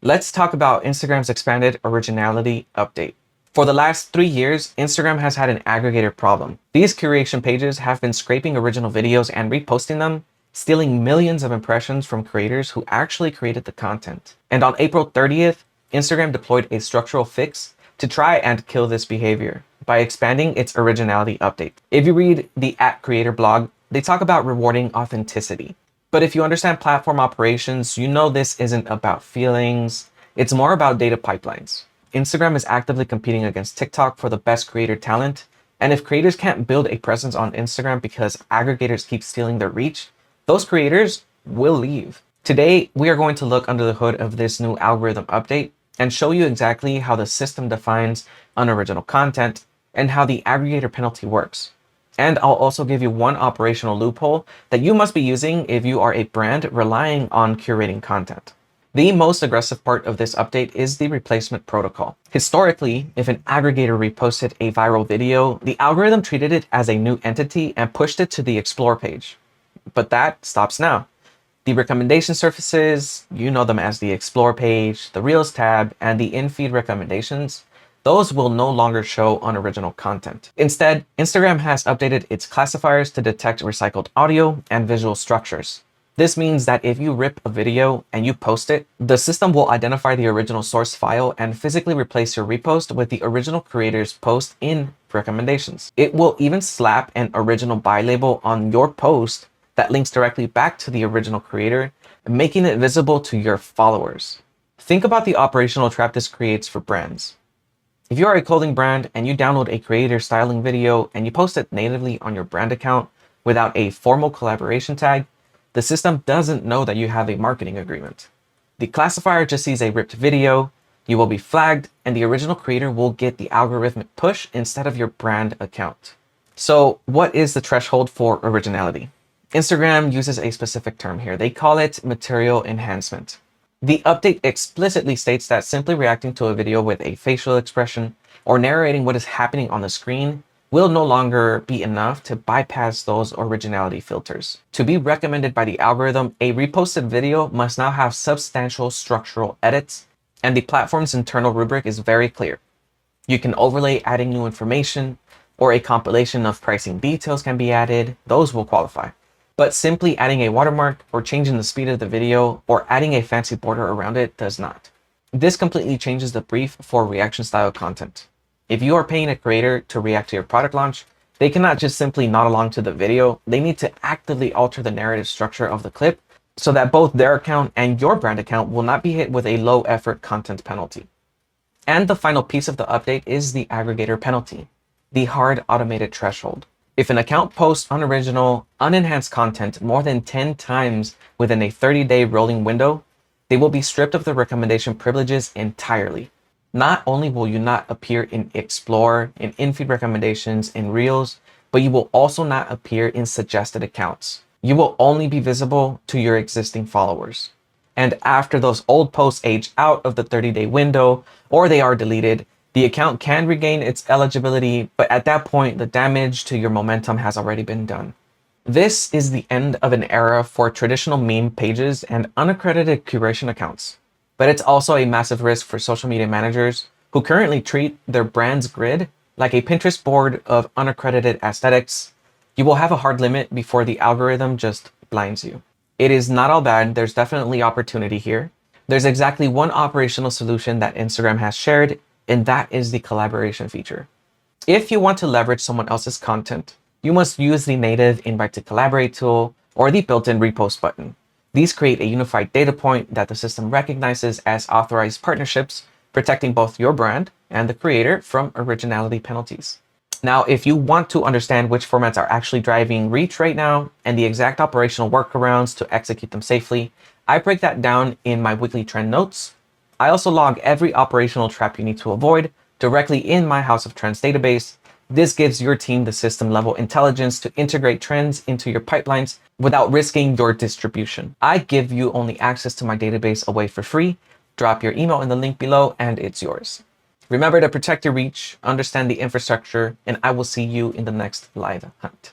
Let's talk about Instagram's expanded Originality update. For the last 3 years, Instagram has had an aggregator problem. These curation pages have been scraping original videos and reposting them, stealing millions of impressions from creators who actually created the content. And on April 30th, Instagram deployed a structural fix to try and kill this behavior by expanding its Originality update. If you read the @creator blog, they talk about rewarding authenticity. But if you understand platform operations, you know this isn't about feelings. It's more about data pipelines. Instagram is actively competing against TikTok for the best creator talent. And if creators can't build a presence on Instagram because aggregators keep stealing their reach, those creators will leave. Today, we are going to look under the hood of this new algorithm update and show you exactly how the system defines unoriginal content and how the aggregator penalty works. And I'll also give you one operational loophole that you must be using if you are a brand relying on curating content. The most aggressive part of this update is the replacement protocol. Historically, if an aggregator reposted a viral video, the algorithm treated it as a new entity and pushed it to the Explore page. But that stops now. The recommendation surfaces, you know them as the Explore page, the Reels tab, and the in-feed recommendations, those will no longer show unoriginal content. Instead, Instagram has updated its classifiers to detect recycled audio and visual structures. This means that if you rip a video and you post it, the system will identify the original source file and physically replace your repost with the original creator's post in recommendations. It will even slap an original buy label on your post that links directly back to the original creator, making it visible to your followers. Think about the operational trap this creates for brands. If you are a clothing brand and you download a creator styling video and you post it natively on your brand account without a formal collaboration tag, the system doesn't know that you have a marketing agreement. The classifier just sees a ripped video, you will be flagged, and the original creator will get the algorithmic push instead of your brand account. So what is the threshold for originality? Instagram uses a specific term here. They call it material enhancement. The update explicitly states that simply reacting to a video with a facial expression or narrating what is happening on the screen will no longer be enough to bypass those originality filters. To be recommended by the algorithm, a reposted video must now have substantial structural edits, and the platform's internal rubric is very clear. You can overlay adding new information, or a compilation of pricing details can be added. Those will qualify. But simply adding a watermark or changing the speed of the video or adding a fancy border around it does not. This completely changes the brief for reaction style content. If you are paying a creator to react to your product launch, they cannot just simply nod along to the video. They need to actively alter the narrative structure of the clip so that both their account and your brand account will not be hit with a low effort content penalty. And the final piece of the update is the aggregator penalty, the hard automated threshold. If an account posts unoriginal, unenhanced content more than 10 times within a 30-day rolling window, they will be stripped of the recommendation privileges entirely. Not only will you not appear in Explore, in in-feed recommendations, in Reels, but you will also not appear in suggested accounts. You will only be visible to your existing followers. And after those old posts age out of the 30-day window, or they are deleted, the account can regain its eligibility, but at that point, the damage to your momentum has already been done. This is the end of an era for traditional meme pages and unaccredited curation accounts. But it's also a massive risk for social media managers who currently treat their brand's grid like a Pinterest board of unaccredited aesthetics. You will have a hard limit before the algorithm just blinds you. It is not all bad. There's definitely opportunity here. There's exactly one operational solution that Instagram has shared, and that is the collaboration feature. If you want to leverage someone else's content, you must use the native invite to collaborate tool or the built-in repost button. These create a unified data point that the system recognizes as authorized partnerships, protecting both your brand and the creator from originality penalties. Now, if you want to understand which formats are actually driving reach right now and the exact operational workarounds to execute them safely, I break that down in my weekly trend notes. I also log every operational trap you need to avoid directly in my House of Trends database. This gives your team the system level intelligence to integrate trends into your pipelines without risking your distribution. I give you only access to my database away for free. Drop your email in the link below and it's yours. Remember to protect your reach, understand the infrastructure, and I will see you in the next live hunt.